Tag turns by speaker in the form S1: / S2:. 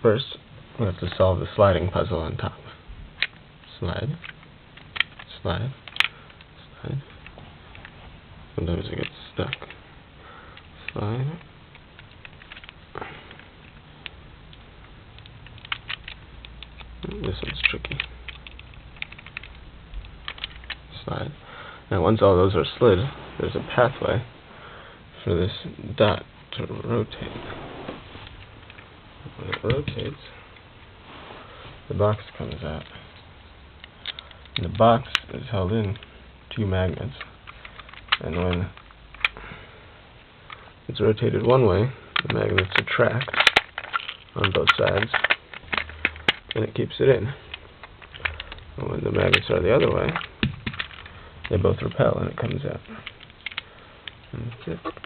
S1: First, we have to solve the sliding puzzle on top. Slide, slide, slide. Sometimes it gets stuck. Slide. This one's tricky. Slide. Now once all those are slid, there's a pathway for this dot to rotate. When it rotates, the box comes out. And the box is held in 2 magnets. And when it's rotated one way, the magnets attract on both sides, and it keeps it in. And when the magnets are the other way, they both repel and it comes out. And that's it.